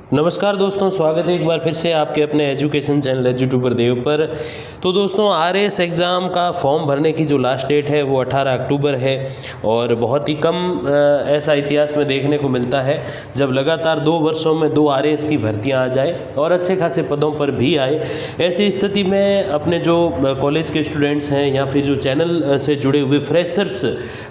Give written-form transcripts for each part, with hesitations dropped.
नमस्कार दोस्तों, स्वागत है एक बार फिर से आपके अपने एजुकेशन चैनल यूट्यूबर देव पर। तो दोस्तों, आरएएस एग्ज़ाम का फॉर्म भरने की जो लास्ट डेट है वो 18 अक्टूबर है और बहुत ही कम ऐसा इतिहास में देखने को मिलता है जब लगातार 2 वर्षों में 2 आरएएस की भर्तियां आ जाए और अच्छे खासे पदों पर भी आए। ऐसी स्थिति में अपने जो कॉलेज के स्टूडेंट्स हैं या फिर जो चैनल से जुड़े हुए फ्रेशर्स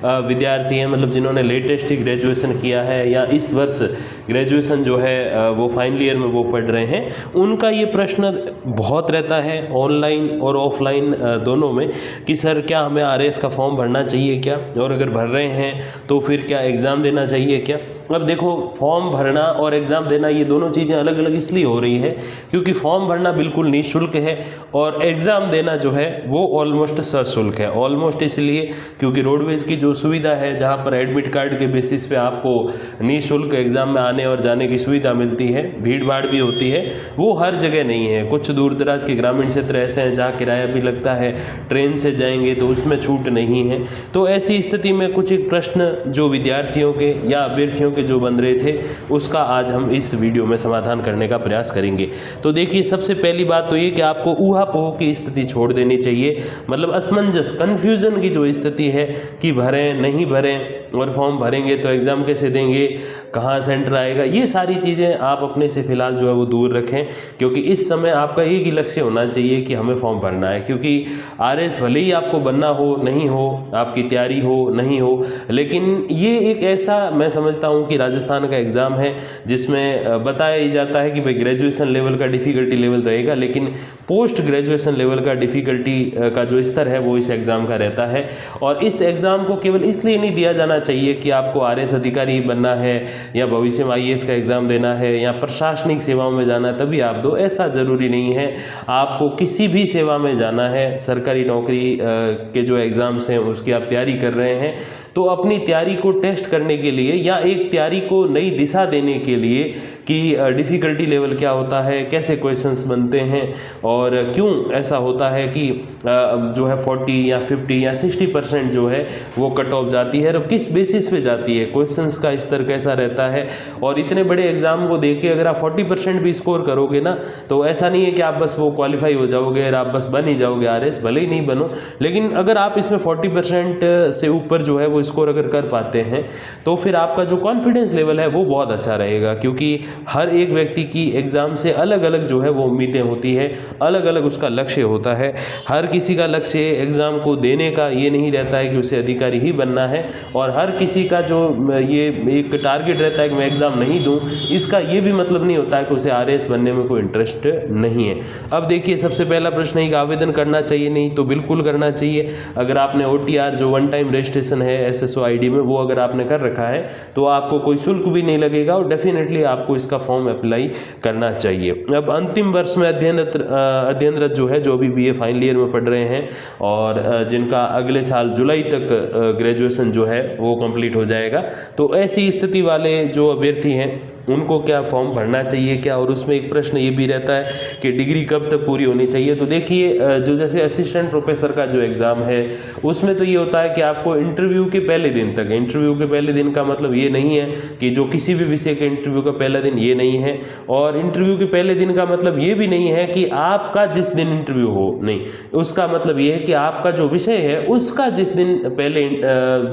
विद्यार्थी हैं, मतलब जिन्होंने लेटेस्ट ही ग्रेजुएशन किया है या इस वर्ष ग्रेजुएशन जो है वो फाइनल ईयर में वो पढ़ रहे हैं, उनका ये प्रश्न बहुत रहता है ऑनलाइन और ऑफलाइन दोनों में कि सर क्या हमें आरएएस का फॉर्म भरना चाहिए क्या, और अगर भर रहे हैं तो फिर क्या एग्ज़ाम देना चाहिए क्या। अब देखो, फॉर्म भरना और एग्ज़ाम देना ये दोनों चीज़ें अलग अलग इसलिए हो रही है क्योंकि फॉर्म भरना बिल्कुल निःशुल्क है और एग्ज़ाम देना जो है वो ऑलमोस्ट सशुल्क है। ऑलमोस्ट इसलिए क्योंकि रोडवेज़ की जो सुविधा है जहाँ पर एडमिट कार्ड के बेसिस पे आपको निःशुल्क एग्ज़ाम में आने और जाने की सुविधा मिलती है, भीड़ भाड़ भी होती है, वो हर जगह नहीं है। कुछ दूर दराज के ग्रामीण क्षेत्र ऐसे हैं जहाँ किराया भी लगता है, ट्रेन से जाएंगे तो उसमें छूट नहीं है। तो ऐसी स्थिति में कुछ एक प्रश्न जो विद्यार्थियों के या अभ्यर्थियों के जो बन रहे थे उसका आज हम इस वीडियो में समाधान करने का प्रयास करेंगे। तो देखिए, सबसे पहली बात तो ये कि आपको ऊहापोह की स्थिति छोड़ देनी चाहिए, मतलब असमंजस, कन्फ्यूज़न की जो स्थिति है कि भरें नहीं भरें, और फॉर्म भरेंगे तो एग्ज़ाम कैसे देंगे, कहाँ सेंटर आएगा, ये सारी चीज़ें आप अपने से फ़िलहाल जो है वो दूर रखें। क्योंकि इस समय आपका एक ही लक्ष्य होना चाहिए कि हमें फॉर्म भरना है। क्योंकि आरएएस भले ही आपको बनना हो नहीं हो, आपकी तैयारी हो नहीं हो, लेकिन ये एक ऐसा मैं समझता हूँ कि राजस्थान का एग्ज़ाम है जिसमें बताया ही जाता है कि भाई ग्रेजुएशन लेवल का डिफ़िकल्टी लेवल रहेगा, लेकिन पोस्ट ग्रेजुएशन लेवल का डिफ़िकल्टी का जो स्तर है वो इस एग्ज़ाम का रहता है। और इस एग्ज़ाम को केवल इसलिए नहीं दिया जाना चाहिए कि आपको आरएएस अधिकारी बनना है या भविष्य में आईएएस का एग्ज़ाम देना है या प्रशासनिक सेवाओं में जाना है तभी आप दो, ऐसा ज़रूरी नहीं है। आपको किसी भी सेवा में जाना है, सरकारी नौकरी के जो एग्ज़ाम्स हैं उसकी आप तैयारी कर रहे हैं, तो अपनी तैयारी को टेस्ट करने के लिए या एक तैयारी को नई दिशा देने के लिए कि डिफ़िकल्टी लेवल क्या होता है, कैसे क्वेश्चंस बनते हैं और क्यों ऐसा होता है कि जो है 40 या 50 या 60% जो है वो कट ऑफ जाती है और किस बेसिस पे जाती है, क्वेश्चंस का स्तर कैसा रहता है। और इतने बड़े एग्ज़ाम को देख के अगर आप 40% भी स्कोर करोगे ना, तो ऐसा नहीं है कि आप बस वो क्वालिफाई हो जाओगे और आप बस बन ही जाओगे आरएएस, भले ही नहीं बनो, लेकिन अगर आप इसमें 40% से ऊपर जो है वो स्कोर अगर कर पाते हैं तो फिर आपका जो कॉन्फिडेंस लेवल है वो बहुत अच्छा रहेगा। क्योंकि हर एक व्यक्ति की एग्ज़ाम से अलग अलग जो है वो उम्मीदें होती है, अलग अलग उसका लक्ष्य होता है। हर किसी का लक्ष्य एग्ज़ाम को देने का ये नहीं रहता है कि उसे अधिकारी ही बनना है, और हर किसी का जो ये एक टारगेट रहता है कि मैं एग्ज़ाम नहीं दूं, इसका ये भी मतलब नहीं होता है कि उसे आरएएस बनने में कोई इंटरेस्ट नहीं है। अब देखिए, सबसे पहला प्रश्न है कि आवेदन करना चाहिए नहीं, तो बिल्कुल करना चाहिए। अगर आपने OTR जो वन टाइम रजिस्ट्रेशन है SSO ID में, वो अगर आपने कर रखा है तो आपको कोई शुल्क भी नहीं लगेगा और डेफिनेटली आपको इसका फॉर्म अप्लाई करना चाहिए। अब अंतिम वर्ष में अध्ययनरत जो है, जो अभी BA फाइनल ईयर में पढ़ रहे हैं और जिनका अगले साल जुलाई तक ग्रेजुएशन जो है वो कंप्लीट हो जाएगा, तो ऐसी स्थिति वाले जो अभ्यर्थी हैं उनको क्या फॉर्म भरना चाहिए क्या। और उसमें एक प्रश्न ये भी रहता है कि डिग्री कब तक पूरी होनी चाहिए। तो देखिए, जो जैसे असिस्टेंट प्रोफेसर का जो एग्ज़ाम है उसमें तो ये होता है कि आपको इंटरव्यू के पहले दिन तक, इंटरव्यू के पहले दिन का मतलब ये नहीं है कि जो किसी भी विषय के इंटरव्यू का पहला दिन, ये नहीं है। और इंटरव्यू के पहले दिन का मतलब ये भी नहीं है कि आपका जिस दिन इंटरव्यू हो, नहीं, उसका मतलब ये है कि आपका जो विषय है उसका जिस दिन पहले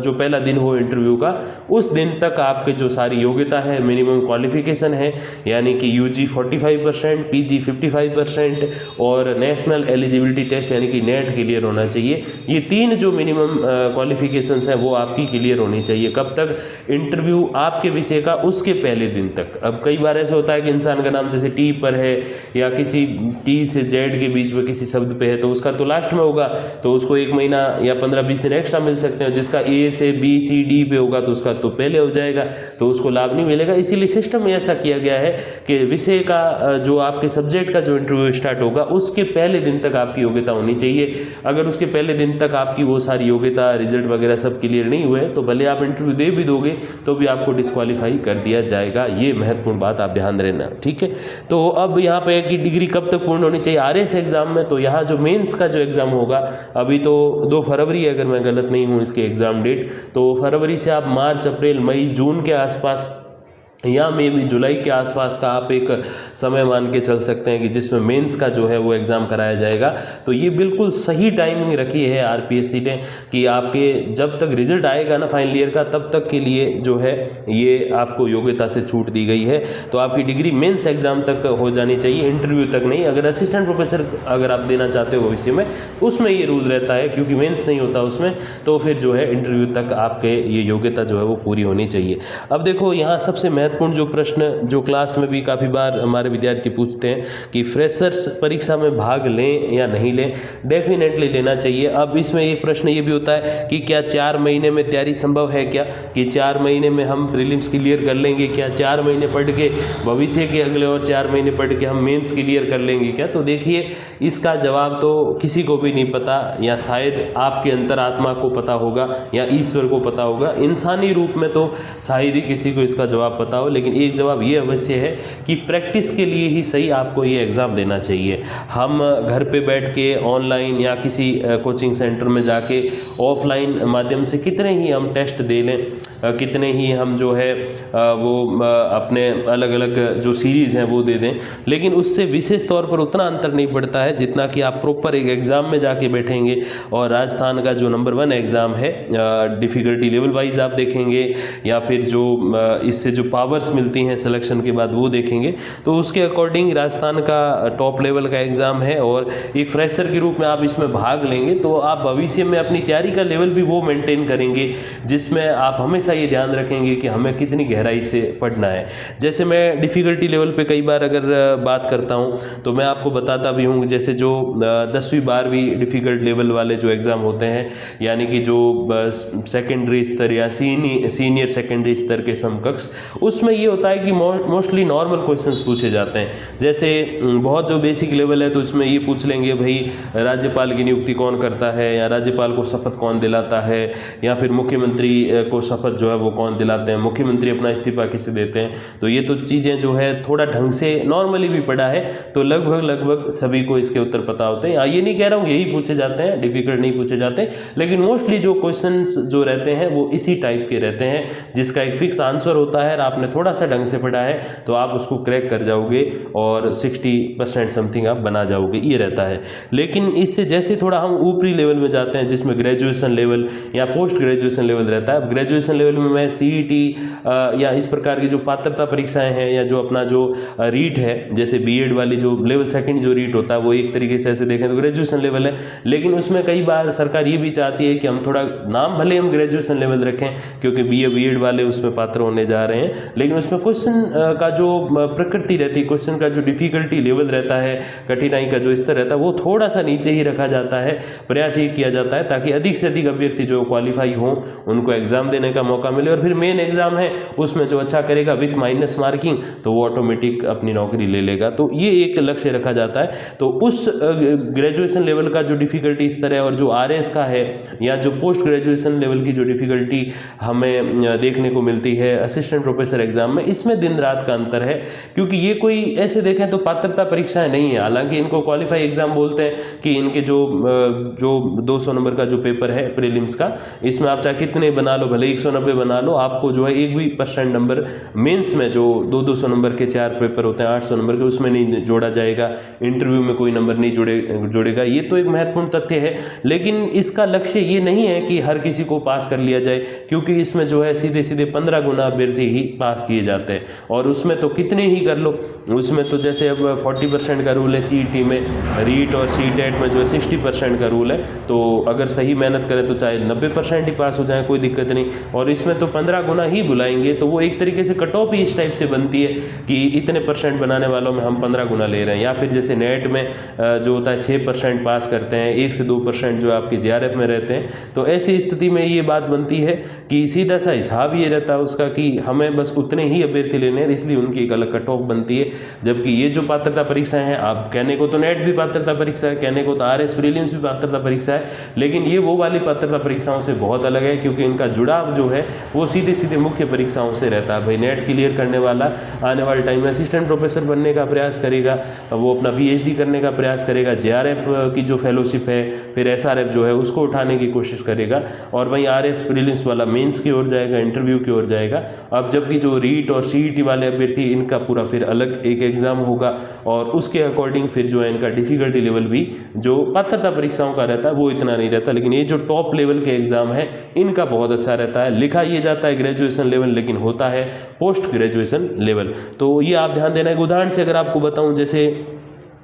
जो पहला दिन हो इंटरव्यू का, उस दिन तक आपके जो सारी योग्यता है, मिनिमम क्वालिफिकेशन है, यानी कि UG 45%, PG 55% और नेशनल एलिजिबिलिटी टेस्ट यानी कि नेट क्लियर होना चाहिए। ये 3 जो मिनिमम क्वालिफिकेशंस हैं वो आपकी क्लियर होनी चाहिए। कब तक? इंटरव्यू आपके विषय का उसके पहले दिन तक। अब कई बार ऐसा होता है कि इंसान का नाम जैसे T पर है या किसी T से Z के बीच में किसी शब्द पे है, तो उसका तो लास्ट में होगा, तो उसको 1 महीना या 15-20 दिन एक्स्ट्रा मिल सकते हैं। जिसका A से B C D पे होगा तो उसका तो पहले हो जाएगा, तो उसको लाभ नहीं मिलेगा। इसीलिए सिस्टम में ऐसा किया गया है कि विषय का जो आपके सब्जेक्ट का जो इंटरव्यू स्टार्ट होगा उसके पहले दिन तक आपकी योग्यता होनी चाहिए। अगर उसके पहले दिन तक आपकी वो सारी योग्यता, रिजल्ट वगैरह सब क्लियर नहीं हुए तो भले आप इंटरव्यू दे भी दोगे तो भी आपको डिस्क्वालीफाई कर दिया जाएगा। ये महत्वपूर्ण बात आप ध्यान देना, ठीक है। तो अब यहाँ पे कि डिग्री कब तक पूर्ण होनी चाहिए आरएएस एग्जाम में, तो यहाँ जो मेंस का जो एग्ज़ाम होगा अभी तो 2 फरवरी अगर मैं गलत नहीं हूँ इसके एग्ज़ाम डेट, तो फरवरी से आप मार्च, अप्रैल, मई, जून के आसपास या मे भी जुलाई के आसपास का आप एक समय मान के चल सकते हैं कि जिसमें मेंस का जो है वो एग्ज़ाम कराया जाएगा। तो ये बिल्कुल सही टाइमिंग रखी है आरपीएससी ने कि आपके जब तक रिजल्ट आएगा ना फाइनल ईयर का, तब तक के लिए जो है ये आपको योग्यता से छूट दी गई है। तो आपकी डिग्री मेंस एग्ज़ाम तक हो जानी चाहिए, इंटरव्यू तक नहीं। अगर असिस्टेंट प्रोफेसर अगर आप देना चाहते हो भविष्य में, उसमें ये रूल रहता है, क्योंकि मेंस नहीं होता उसमें, तो फिर जो है इंटरव्यू तक आपके ये योग्यता जो है वो पूरी होनी चाहिए। अब देखो यहाँ सबसे महत्वपूर्ण जो प्रश्न जो क्लास में भी काफ़ी बार हमारे विद्यार्थी पूछते हैं कि फ्रेशर्स परीक्षा में भाग लें या नहीं लें। डेफिनेटली लेना चाहिए। अब इसमें एक प्रश्न ये भी होता है कि क्या 4 महीने में तैयारी संभव है क्या, कि 4 महीने में हम प्रीलिम्स क्लियर कर लेंगे क्या, 4 महीने पढ़ के भविष्य के अगले और 4 महीने पढ़ के हम मेंस क्लियर कर लेंगे क्या। तो देखिए इसका जवाब तो किसी को भी नहीं पता, या शायद आपके अंतरात्मा को पता होगा या ईश्वर को पता होगा। इंसानी रूप में तो शायद ही किसी को इसका जवाब पता हो, लेकिन एक जवाब ये अवश्य है कि प्रैक्टिस के लिए ही सही आपको ये एग्ज़ाम देना चाहिए। हम घर पे बैठ के ऑनलाइन या किसी कोचिंग सेंटर में जाके ऑफलाइन माध्यम से कितने ही हम टेस्ट दे लें, कितने ही हम जो है वो अपने अलग अलग जो सीरीज़ हैं वो दे दें, लेकिन उससे विशेष तौर पर उतना अंतर नहीं पड़ता है जितना कि आप प्रॉपर एक एग्ज़ाम में जाके बैठेंगे। और राजस्थान का जो नंबर 1 एग्ज़ाम है, डिफ़िकल्टी लेवल वाइज आप देखेंगे, या फिर जो इससे जो पावर्स मिलती हैं सिलेक्शन के बाद वो देखेंगे, तो उसके अकॉर्डिंग राजस्थान का टॉप लेवल का एग्ज़ाम है। और एक फ्रेशर के रूप में आप इसमें भाग लेंगे तो आप भविष्य में अपनी तैयारी का लेवल भी वो मेंटेन करेंगे, जिसमें आप हमेशा ये ध्यान रखेंगे कि हमें कितनी गहराई से पढ़ना है। जैसे मैं डिफ़िकल्टी लेवल पे कई बार अगर बात करता हूँ तो मैं आपको बताता भी हूँ, जैसे जो 10वीं 12वीं डिफ़िकल्ट लेवल वाले जो एग्ज़ाम होते हैं, यानी कि जो सेकेंडरी स्तर या सीनियर सेकेंडरी स्तर के समकक्ष, उसमें ये होता है कि मोस्टली नॉर्मल क्वेश्चंस पूछे जाते हैं। जैसे बहुत जो बेसिक लेवल है तो उसमें ये पूछ लेंगे भाई राज्यपाल की नियुक्ति कौन करता है, या राज्यपाल को शपथ कौन दिलाता है, या फिर मुख्यमंत्री को शपथ जो है वो कौन दिलाते हैं, मुख्यमंत्री अपना इस्तीफा किसे देते हैं। तो ये तो चीज़ें जो है थोड़ा ढंग से नॉर्मली भी पढ़ा है तो लगभग सभी को इसके उत्तर पता होते हैं। ये नहीं कह रहा हूँ यही पूछे जाते हैं, डिफ़िकल्ट नहीं पूछे जाते, लेकिन मोस्टली जो क्वेश्चंस जो रहते हैं वो इसी टाइप के रहते हैं, जिसका एक फिक्स आंसर होता है। आपने थोड़ा सा ढंग से पढ़ा है तो आप उसको क्रैक कर जाओगे और 60% समथिंग आप बना जाओगे, ये रहता है। लेकिन इससे जैसे थोड़ा हम ऊपरी लेवल में जाते हैं, जिसमें ग्रेजुएशन लेवल या पोस्ट ग्रेजुएशन लेवल रहता है। अब ग्रेजुएशन लेवल में मैं सीईटी या इस प्रकार की जो पात्रता परीक्षाएं हैं, या जो अपना जो रीट है, जैसे बीएड वाली जो लेवल 2 जो रीट होता है, वो एक तरीके से ऐसे देखें तो ग्रेजुएशन लेवल है। लेकिन उसमें कई बार सरकार ये भी चाहती है कि हम थोड़ा नाम भले हम ग्रेजुएशन लेवल रखें, क्योंकि बीएड वाले उसमें पात्र होने जा रहे हैं, लेकिन उसमें क्वेश्चन का जो प्रकृति रहती है, क्वेश्चन का जो डिफ़िकल्टी लेवल रहता है, कठिनाई का जो स्तर रहता है, वो थोड़ा सा नीचे ही रखा जाता है। प्रयास ये किया जाता है ताकि अधिक से अधिक अभ्यर्थी जो क्वालिफाई हों, उनको एग्ज़ाम देने का मौका मिले। और फिर मेन एग्ज़ाम है उसमें जो अच्छा करेगा विथ माइनस मार्किंग, तो वो ऑटोमेटिक अपनी नौकरी ले लेगा। तो ये एक लक्ष्य रखा जाता है। तो उस ग्रेजुएशन लेवल का जो डिफ़िकल्टी स्तर है, और जो आरएस का है, या जो पोस्ट ग्रेजुएशन लेवल की जो डिफ़िकल्टी हमें देखने को मिलती है असिस्टेंट प्रोफेसर एग्ज़ाम में, इसमें दिन रात का अंतर है। क्योंकि ये कोई ऐसे देखें तो पात्रता परीक्षाएं नहीं है, हालांकि इनको क्वालिफाई एग्ज़ाम बोलते हैं कि इनके जो 200 नंबर का जो पेपर है प्रीलिम्स का, इसमें आप चाहे कितने बना लो, भले 190 बना लो, आपको जो है 1% नंबर मेंस में जो 200 नंबर के 4 पेपर होते हैं 800 नंबर के, उसमें नहीं जोड़ा जाएगा। इंटरव्यू में कोई नंबर नहीं जोड़ेगा। ये तो एक महत्वपूर्ण तथ्य है। लेकिन इसका लक्ष्य ये नहीं है कि हर किसी को पास कर लिया जाए, क्योंकि इसमें जो है सीधे सीधे 15 गुना अभ्यर्थी ही पास किए जाते हैं। और उसमें तो कितने ही कर लो, उसमें तो जैसे अब 40% का रूल है सीईटी में, रीट और सीटेट में जो है 60% का रूल है। तो अगर सही मेहनत करें तो चाहे 90% ही पास हो जाए, कोई दिक्कत नहीं। और इसमें तो 15 गुना ही बुलाएंगे, तो वो एक तरीके से कट ऑफ ही इस टाइप से बनती है कि इतने % बनाने वालों में हम 15 गुना ले रहे हैं। या फिर जैसे नेट में जो होता है 6% पास करते हैं, 1 से 2% जो आपके जीआरएफ में रहते हैं। तो ऐसी स्थिति में ये बात बनती है कि सीधा सा हिसाब ये रहता है उसका कि हमें बस उतने ही अभ्यर्थी लेने हैं, इसलिए उनकी एक अलग कट ऑफ बनती है। जबकि ये जो पात्रता परीक्षाएं हैं, आप कहने को तो नेट भी पात्रता परीक्षा है, कहने को तो आरएस प्रीलिम्स भी पात्रता परीक्षा है, लेकिन ये वो वाली पात्रता परीक्षाओं से बहुत अलग है, क्योंकि इनका जुड़ाव जो है वो सीधे सीधे मुख्य परीक्षाओं से रहता है। भाई नेट क्लियर करने वाला आने वाले टाइम में असिस्टेंट प्रोफेसर बनने का प्रयास करेगा, वो अपना पीएचडी करने का प्रयास करेगा, जेआरएफ की जो फेलोशिप है, फिर एसआरएफ जो है उसको उठाने की कोशिश करेगा, और वहीं आरएस प्रीलिम्स वाला मेंस की ओर जाएगा, इंटरव्यू की ओर जाएगा। अब जबकि जो रीट और सीईटी वाले अभ्यर्थी, इनका पूरा फिर अलग एक एग्ज़ाम होगा और उसके अकॉर्डिंग फिर जो है इनका डिफ़िकल्टी लेवल भी जो पात्रता परीक्षाओं का रहता है वो इतना नहीं रहता, लेकिन ये जो टॉप लेवल के एग्ज़ाम है इनका बहुत अच्छा रहता है। लिखा ये जाता है ग्रेजुएशन लेवल, लेकिन होता है पोस्ट ग्रेजुएशन लेवल। तो ये आप ध्यान देना। एक उदाहरण से अगर आपको बताऊं, जैसे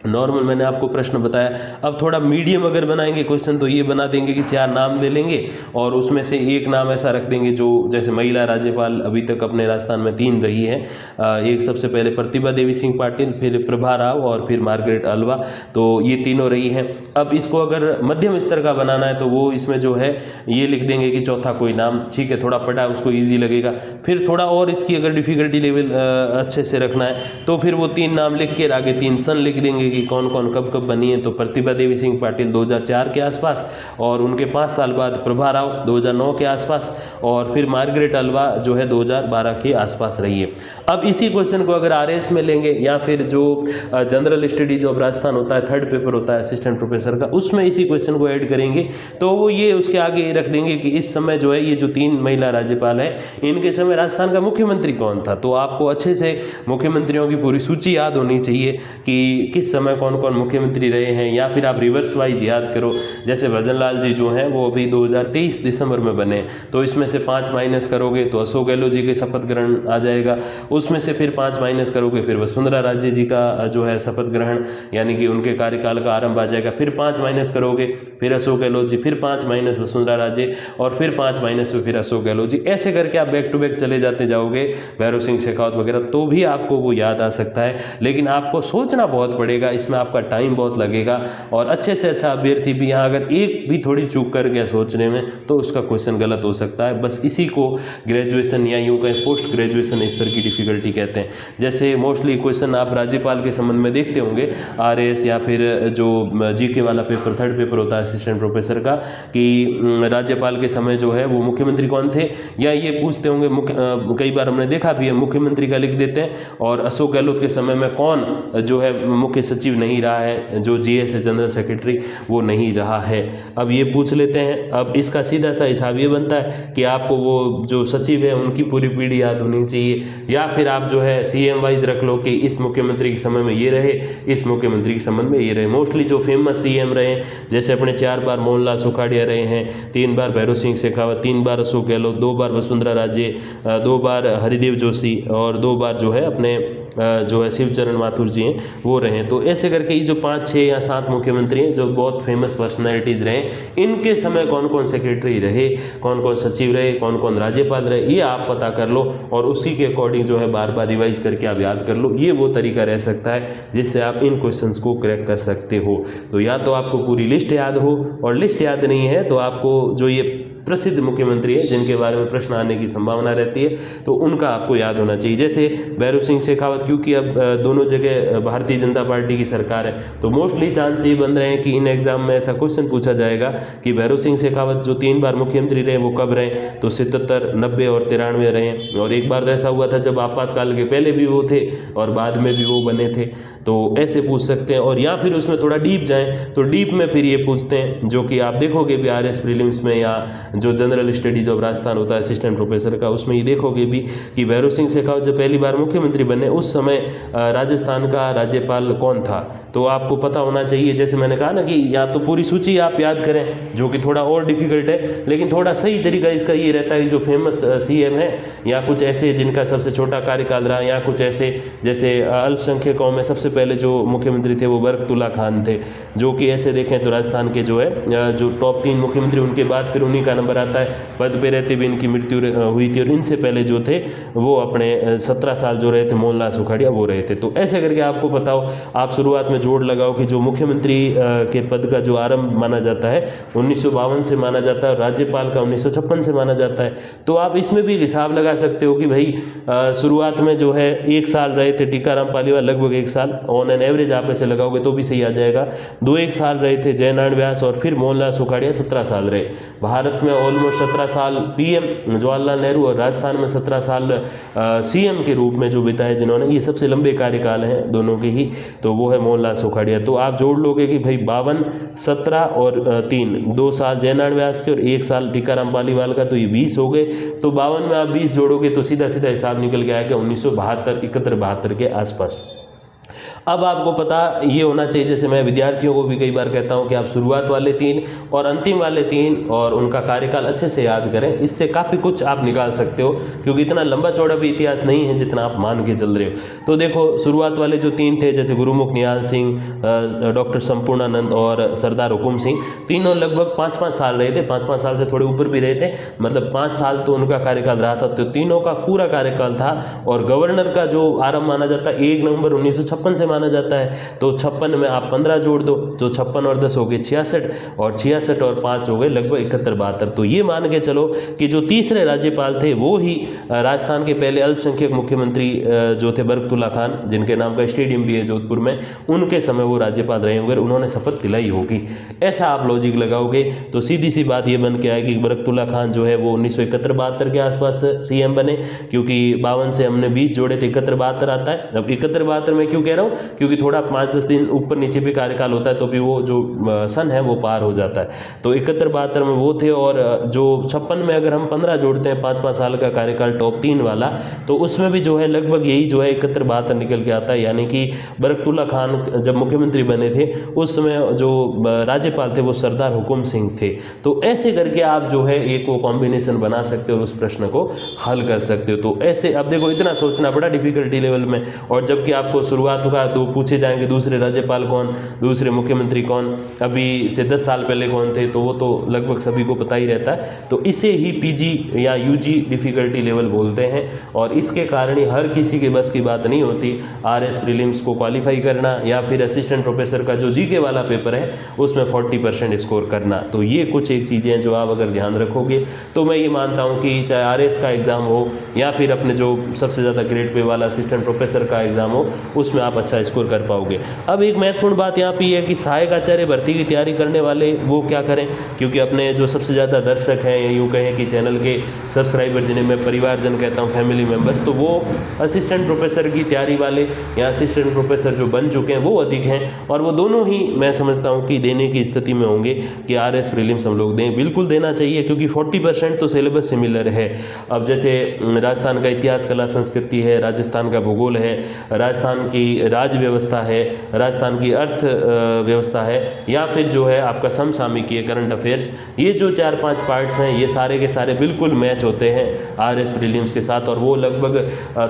नॉर्मल मैंने आपको प्रश्न बताया, अब थोड़ा मीडियम अगर बनाएंगे क्वेश्चन तो ये बना देंगे कि 4 नाम ले लेंगे और उसमें से एक नाम ऐसा रख देंगे जो, जैसे महिला राज्यपाल अभी तक अपने राजस्थान में 3 रही है, एक सबसे पहले प्रतिभा देवी सिंह पाटिल, फिर प्रभा राव और फिर मार्गरेट अल्वा, तो ये तीनों रही हैं। अब इसको अगर मध्यम स्तर का बनाना है तो वो इसमें जो है ये लिख देंगे कि चौथा कोई नाम, ठीक है, थोड़ा पढ़ा उसको ईजी लगेगा। फिर थोड़ा और इसकी अगर डिफ़िकल्टी लेवल अच्छे से रखना है तो फिर वो 3 नाम लिख के आगे 3 सन लिख देंगे कि कौन कौन कब कब बनी है। तो प्रतिभा देवी सिंह पाटिल 2004 के आसपास, और उनके 5 साल बाद प्रभा राव 2009 के आसपास, और फिर मार्गरेट अल्वा जो है 2012 के आसपास रही है। अब इसी क्वेश्चन को अगर आरएएस में लेंगे या फिर जो जनरल स्टडीज ऑफ राजस्थान होता है, 3rd पेपर होता है असिस्टेंट प्रोफेसर का, उसमें इसी क्वेश्चन को ऐड करेंगे तो वो ये उसके आगे रख देंगे कि इस समय जो है ये जो 3 महिला राज्यपाल है इनके समय राजस्थान का मुख्यमंत्री कौन था। तो आपको अच्छे से मुख्यमंत्रियों की पूरी सूची याद होनी चाहिए कि किस समय कौन कौन मुख्यमंत्री रहे हैं, या फिर आप रिवर्स वाइज याद करो। जैसे भजन लाल जी जो हैं वो अभी 2023 दिसंबर में बने, तो इसमें से 5 माइनस करोगे तो अशोक गहलोत जी के शपथ ग्रहण आ जाएगा, उसमें से फिर 5 माइनस करोगे फिर वसुंधरा राजे जी का जो है शपथ ग्रहण यानी कि उनके कार्यकाल का आरंभ आ जाएगा, फिर 5 माइनस करोगे फिर अशोक गहलोत जी, फिर 5 माइनस वसुंधरा राजे, और फिर 5 माइनस फिर अशोक गहलोत जी। ऐसे करके आप बैक टू बैक चले जाते जाओगे, भैरव सिंह शेखावत वगैरह, तो भी आपको वो याद आ सकता है। लेकिन आपको सोचना बहुत पड़ेगा, इसमें आपका टाइम बहुत लगेगा, और अच्छे से अच्छा अभ्यर्थी भी यहाँ अगर एक भी थोड़ी चूक कर गया सोचने में तो उसका क्वेश्चन गलत हो सकता है। बस इसी को ग्रेजुएशन या यूँ कहें पोस्ट ग्रेजुएशन स्तर की डिफ़िकल्टी कहते हैं। जैसे मोस्टली क्वेश्चन आप राज्यपाल के संबंध में देखते होंगे आरएएस या फिर जो जीके वाला पेपर 3rd पेपर होता है असिस्टेंट प्रोफेसर का, कि राज्यपाल के समय जो है वो मुख्यमंत्री कौन थे, या ये पूछते होंगे कई बार हमने देखा भी है मुख्यमंत्री का लिख देते हैं और अशोक गहलोत के समय में कौन जो है मुख्य सचिव नहीं रहा है, जो जीएस है जनरल सेक्रेटरी वो नहीं रहा है। अब ये पूछ लेते हैं। अब इसका सीधा सा हिसाब ये बनता है कि आपको वो जो सचिव है उनकी पूरी पीढ़ी याद होनी चाहिए, या फिर आप जो है सीएम वाइज रख लो कि इस मुख्यमंत्री के समय में ये रहे, इस मुख्यमंत्री के संबंध में ये रहे। मोस्टली जो फेमस सीएम रहे, जैसे अपने 4 बार मोहनलाल सुखाड़िया रहे हैं, 3 बार भैरव सिंह शेखावत, 3 बार अशोक गहलोत, 2 बार वसुंधरा राजे, 2 बार हरिदेव जोशी, और 2 बार जो है अपने जो है शिवचरण माथुर जी हैं वो रहे। तो ऐसे करके ये जो 5, 6 या 7 मुख्यमंत्री हैं जो बहुत फेमस पर्सनैलिटीज़ रहे, इनके समय कौन कौन सेक्रेटरी रहे, कौन कौन सचिव रहे, कौन कौन राज्यपाल रहे, ये आप पता कर लो और उसी के अकॉर्डिंग जो है बार बार रिवाइज करके आप याद कर लो। ये वो तरीका रह सकता है जिससे आप इन क्वेश्चंस को क्रैक कर सकते हो। तो या तो आपको पूरी लिस्ट याद हो, और लिस्ट याद नहीं है तो आपको जो ये प्रसिद्ध मुख्यमंत्री है जिनके बारे में प्रश्न आने की संभावना रहती है तो उनका आपको याद होना चाहिए। जैसे भैरव सिंह शेखावत, क्योंकि अब दोनों जगह भारतीय जनता पार्टी की सरकार है तो मोस्टली चांस ये बन रहे हैं कि इन एग्जाम में ऐसा क्वेश्चन पूछा जाएगा कि भैरव सिंह शेखावत जो 3 बार मुख्यमंत्री रहे वो कब रहे, तो 77, 90 और 93 रहे हैं। और एक बार तो ऐसा हुआ था जब आपातकाल के पहले भी वो थे और बाद में भी वो बने थे, तो ऐसे पूछ सकते हैं। और या फिर उसमें थोड़ा डीप जाएँ तो डीप में फिर ये पूछते हैं जो कि आप देखोगे भी आरएस प्रीलिम्स में या जो जनरल स्टडीज ऑफ राजस्थान होता है असिस्टेंट प्रोफेसर का, उसमें ये देखोगे भी कि भैरव सिंह शेखावत जब पहली बार मुख्यमंत्री बने उस समय राजस्थान का राज्यपाल कौन था, तो आपको पता होना चाहिए। जैसे मैंने कहा ना कि या तो पूरी सूची आप याद करें जो कि थोड़ा और डिफिकल्ट है, लेकिन थोड़ा सही तरीका इसका ये रहता है कि जो फेमस सीएम है या कुछ ऐसे जिनका सबसे छोटा कार्यकाल रहा, या कुछ ऐसे जैसे अल्पसंख्यकों में सबसे पहले जो मुख्यमंत्री थे वो बरकतुल्ला खान थे, जो कि ऐसे देखें तो राजस्थान के जो है जो टॉप 3 मुख्यमंत्री उनके बाद फिर उन्हीं का नंबर आता है। पद पे रहते भी इनकी मृत्यु हुई थी, और इनसे पहले जो थे वो अपने 17 साल जो रहे थे मोहनलाल सुखाड़िया वो रहे थे। तो ऐसे करके आपको पता हो, आप शुरुआत में जोड़ लगाओ कि जो मुख्यमंत्री के पद का जो आरंभ माना जाता है 1952 से माना जाता है और राज्यपाल का 1956 से माना जाता है। तो आप इसमें भी हिसाब लगा सकते हो कि भाई शुरुआत में जो है 1 साल रहे थे टीकाराम पालीवाल, लगभग 1 साल, ऑन एन एवरेज आप ऐसे लगाओगे तो भी सही आ जाएगा। 2-1 साल रहे थे जयनारायण व्यास, और फिर मोहनलाल सुखाड़िया 17 साल रहे। भारत में में ऑलमोस्ट 17 साल पीएम जवाहरलाल नेहरू और राजस्थान में 17 साल सीएम के रूप में जो बिताए जिन्होंने, ये सबसे लंबे कार्यकाल हैं दोनों के ही, तो वो है मोहनलाल सुखाड़िया। तो आप जोड़ लोगे कि भाई 52, 17 और 3, 2 साल जयनारायण व्यास के और 1 साल टीकाराम पालीवाल का, तो ये 20 हो गए। तो 52 में आप 20 जोड़ोगे तो सीधा सीधा हिसाब निकल के आएगा 1972, 71-72 के आसपास। अब आपको पता ये होना चाहिए, जैसे मैं विद्यार्थियों को भी कई बार कहता हूँ कि आप शुरुआत वाले 3 और अंतिम वाले 3 और उनका कार्यकाल अच्छे से याद करें, इससे काफ़ी कुछ आप निकाल सकते हो, क्योंकि इतना लंबा चौड़ा भी इतिहास नहीं है जितना आप मान के चल रहे हो। तो देखो शुरुआत वाले जो 3 थे, जैसे गुरुमुख निहाल सिंह, डॉक्टर संपूर्णानंद और सरदार हुकुम सिंह, तीनों लगभग 5-5 साल रहे थे, 5-5 साल से थोड़े ऊपर भी रहे थे, मतलब 5 साल तो उनका कार्यकाल रहा था। तो तीनों का पूरा कार्यकाल था। और गवर्नर का जो आरंभ माना जाता है 1 नवंबर 1956 से माना जाता है। तो 56 में आप 15 जोड़ दो, तो 56 और 10 हो गए 66, और 66 और 5 हो गए लगभग 71-72। तो ये मान के चलो कि जो तीसरे राज्यपाल थे वो ही राजस्थान के पहले अल्पसंख्यक मुख्यमंत्री जो थे बरकतुल्ला खान, जिनके नाम का स्टेडियम भी है जोधपुर में, उनके समय वो राज्यपाल रहे होंगे, उन्होंने शपथ दिलाई होगी। ऐसा आप लॉजिक लगाओगे तो सीधी सी बात ये बन के आएगी कि बरकतुल्ला खान जो है वो 1971-72 के आसपास सीएम बने, क्योंकि 52 से हमने 20 जोड़े थे, 71-72 आता है। अब 71-72 में क्यों कह रहा हूँ, क्योंकि थोड़ा 5-10 दिन ऊपर नीचे भी कार्यकाल होता है तो भी वो जो सन है वो पार हो जाता है। तो 71-72 में वो थे। और जो 56 में अगर हम 15 जोड़ते हैं, 5-5 साल का कार्यकाल टॉप 3 वाला, तो उसमें भी जो है लगभग यही जो है 71-72 निकल के आता है। यानी कि बरकतुल्ला खान जब मुख्यमंत्री बने थे उस समय जो राज्यपाल थे वो सरदार हुकुम सिंह थे। तो ऐसे करके आप जो है एक वो कॉम्बिनेशन बना सकते हो और उस प्रश्न को हल कर सकते हो। तो ऐसे अब देखो इतना सोचना बड़ा डिफिकल्टी लेवल में, और जबकि आपको शुरुआत का 2 पूछे जाएंगे, दूसरे राज्यपाल कौन, दूसरे मुख्यमंत्री कौन, अभी से 10 साल पहले कौन थे, तो वो तो लगभग सभी को पता ही रहता है। तो इसे ही पीजी या यूजी डिफिकल्टी लेवल बोलते हैं। और इसके कारण ही हर किसी के बस की बात नहीं होती आरएस प्रीलिम्स को क्वालिफाई करना, या फिर असिस्टेंट प्रोफेसर का जो जीके वाला पेपर है उसमें 40% स्कोर करना। तो ये कुछ एक चीज़ें हैं जो आप अगर ध्यान रखोगे तो मैं ये मानता हूँ कि चाहे आरएस का एग्ज़ाम हो या फिर अपने जो सबसे ज़्यादा ग्रेड पे वाला असिस्टेंट प्रोफेसर का एग्ज़ाम हो, उसमें आप अच्छा स्कोर कर पाओगे। अब एक महत्वपूर्ण बात यहाँ पे है कि सहायक आचार्य भर्ती की तैयारी करने वाले वो क्या करें, क्योंकि अपने जो सबसे ज़्यादा दर्शक हैं, यूँ कहें कि चैनल के सब्सक्राइबर जिन्हें मैं परिवारजन कहता हूँ, फैमिली मेम्बर्स, तो वो असिस्टेंट प्रोफेसर की तैयारी वाले या असिस्टेंट प्रोफेसर जो बन चुके हैं वो अधिक हैं। और वो दोनों ही मैं समझता हूँ कि देने की स्थिति में होंगे कि आरएस प्रीलिम्स हम लोग दें, बिल्कुल देना चाहिए, क्योंकि 40% तो सिलेबस सिमिलर है। अब जैसे राजस्थान का इतिहास, कला, संस्कृति है, राजस्थान का भूगोल है, राजस्थान की राज्य व्यवस्था है, राजस्थान की अर्थ व्यवस्था है, या फिर जो है आपका समसामयिकी, करंट अफेयर्स, ये जो 4-5 पार्ट्स हैं ये सारे के सारे बिल्कुल मैच होते हैं आरएस प्रीलिम्स के साथ। और वो लगभग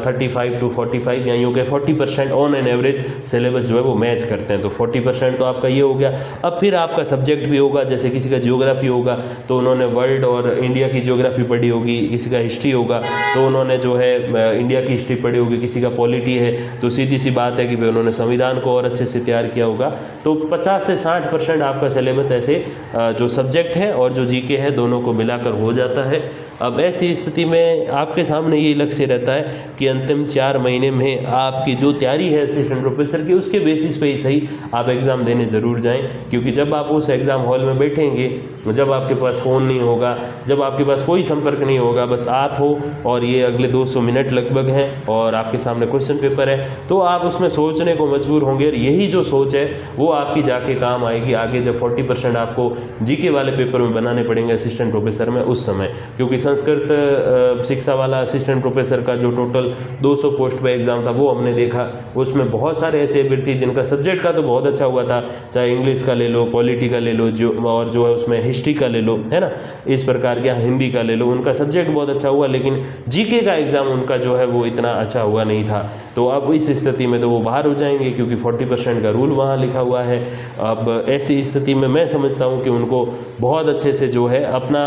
35 to 45 या यूँ के 40% ऑन एन एवरेज सिलेबस जो है वो मैच करते हैं। तो 40% तो आपका ये हो गया। अब फिर आपका सब्जेक्ट भी होगा, जैसे किसी का जियोग्राफी होगा तो उन्होंने वर्ल्ड और इंडिया की जियोग्राफी पढ़ी होगी, किसी का हिस्ट्री होगा तो उन्होंने जो है इंडिया की हिस्ट्री पढ़ी होगी, किसी का पॉलिटी है तो सीधी सी बात है कि भाई उन्होंने संविधान को और अच्छे से तैयार किया होगा। तो 50 से 60% आपका सिलेबस ऐसे जो सब्जेक्ट है और जो जीके है दोनों को मिलाकर हो जाता है। अब ऐसी स्थिति में आपके सामने ये लक्ष्य रहता है कि अंतिम 4 महीने में आपकी जो तैयारी है असिस्टेंट प्रोफेसर की, उसके बेसिस पे ही सही आप एग्ज़ाम देने ज़रूर जाएं। क्योंकि जब आप उस एग्ज़ाम हॉल में बैठेंगे, जब आपके पास फ़ोन नहीं होगा, जब आपके पास कोई संपर्क नहीं होगा, बस आप हो और ये अगले 200 मिनट लगभग हैं और आपके सामने क्वेश्चन पेपर है, तो आप उसमें सोचने को मजबूर होंगे। और यही जो सोच है वो आपकी जाके काम आएगी आगे, जब 40% आपको जीके वाले पेपर में बनाने पड़ेंगे असिस्टेंट प्रोफेसर में उस समय। क्योंकि संस्कृत शिक्षा वाला असिस्टेंट प्रोफेसर का जो टोटल 200 पोस्ट पे एग्ज़ाम था वो हमने देखा, उसमें बहुत सारे ऐसे अभ्यर्थी जिनका सब्जेक्ट का तो बहुत अच्छा हुआ था, चाहे इंग्लिश का ले लो, पॉलिटी का ले लो, और जो है उसमें हिस्ट्री का ले लो, है ना, इस प्रकार के, हिंदी का ले लो, उनका सब्जेक्ट बहुत अच्छा हुआ, लेकिन जीके का एग्ज़ाम उनका जो है वो इतना अच्छा हुआ नहीं था। तो अब इस स्थिति में तो वो बाहर हो जाएंगे, क्योंकि 40% का रूल वहाँ लिखा हुआ है। अब ऐसी स्थिति में मैं समझता हूँ कि उनको बहुत अच्छे से जो है अपना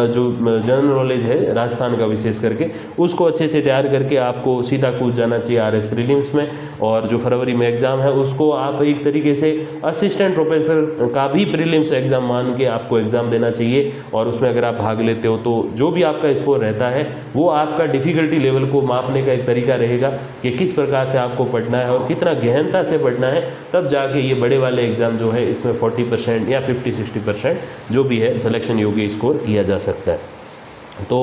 जो जनरल नॉलेज है राजस्थान का विशेष करके, उसको अच्छे से तैयार करके आपको सीधा कूद जाना चाहिए आरएस प्रीलिम्स में। और जो फरवरी में एग्ज़ाम है उसको आप एक तरीके से असिस्टेंट प्रोफेसर का भी प्रीलिम्स एग्ज़ाम मान के आपको एग्ज़ाम देना चाहिए। और उसमें अगर आप भाग लेते हो तो जो भी आपका स्कोर रहता है वो आपका डिफ़िकल्टी लेवल को मापने का एक तरीका रहेगा कि किस प्रकार से आपको पढ़ना है और कितना इतना गहनता से पढ़ना है, तब जाके ये बड़े वाले एग्ज़ाम जो है इसमें 40% या 50-60% जो भी है सिलेक्शन योग्य स्कोर किया जा सकता है। तो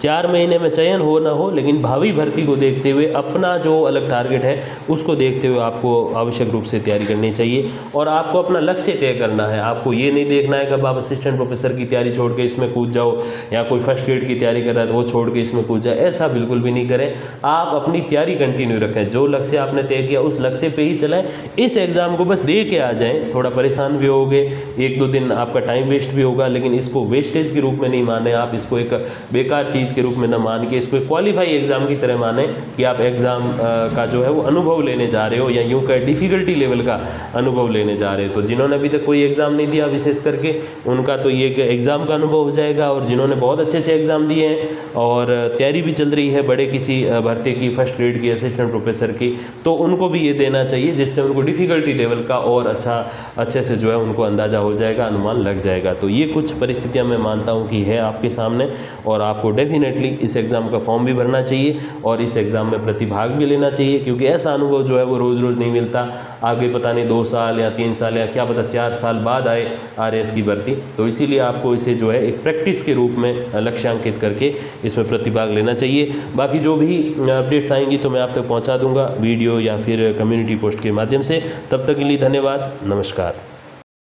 4 महीने में चयन हो ना हो, लेकिन भावी भर्ती को देखते हुए अपना जो अलग टारगेट है उसको देखते हुए आपको आवश्यक रूप से तैयारी करनी चाहिए और आपको अपना लक्ष्य तय करना है। आपको ये नहीं देखना है कि आप असिस्टेंट प्रोफेसर की तैयारी छोड़ के इसमें कूद जाओ, या कोई फर्स्ट ग्रेड की तैयारी कर रहा है तो वो छोड़ के इसमें कूद जाए, ऐसा बिल्कुल भी नहीं करें। आप अपनी तैयारी कंटिन्यू रखें, जो लक्ष्य आपने तय किया उस लक्ष्य पे ही चलाएं। इस एग्ज़ाम को बस दे के आ जाएं, थोड़ा परेशान भी होगे, 1-2 दिन आपका टाइम वेस्ट भी होगा, लेकिन इसको वेस्टेज के रूप में नहीं माने आप, इसको एक बेकार चीज़ के रूप में न मान के इसको क्वालिफाई एग्ज़ाम की तरह माने कि आप एग्ज़ाम का जो है वो अनुभव लेने जा रहे हो, या यूँ कहें डिफ़िकल्टी लेवल का अनुभव लेने जा रहे हो। तो जिन्होंने अभी तक कोई एग्ज़ाम नहीं दिया विशेष करके, उनका तो ये कि एग्ज़ाम का अनुभव हो जाएगा, और जिन्होंने बहुत अच्छे अच्छे एग्ज़ाम दिए हैं और तैयारी भी चल रही है बड़े किसी भर्ती की, फर्स्ट ग्रेड की, असिस्टेंट प्रोफेसर की, तो उनको भी ये देना चाहिए, जिससे उनको डिफ़िकल्टी लेवल का और अच्छे से जो है उनको अंदाज़ा हो जाएगा, अनुमान लग जाएगा। तो ये कुछ परिस्थितियाँ मैं मानता हूँ कि है आपके सामने, और आपको डेफिनेटली इस एग्ज़ाम का फॉर्म भी भरना चाहिए और इस एग्ज़ाम में प्रतिभाग भी लेना चाहिए, क्योंकि ऐसा अनुभव जो है वो रोज़ रोज़ नहीं मिलता। आगे पता नहीं 2 साल या 3 साल या क्या पता 4 साल बाद आए आरएएस की भर्ती। तो इसीलिए आपको इसे जो है एक प्रैक्टिस के रूप में लक्ष्यांकित करके इसमें प्रतिभाग लेना चाहिए। बाकी जो भी अपडेट्स आएंगी तो मैं आप तक पहुँचा दूँगा वीडियो या फिर कम्युनिटी पोस्ट के माध्यम से। तब तक के लिए धन्यवाद, नमस्कार।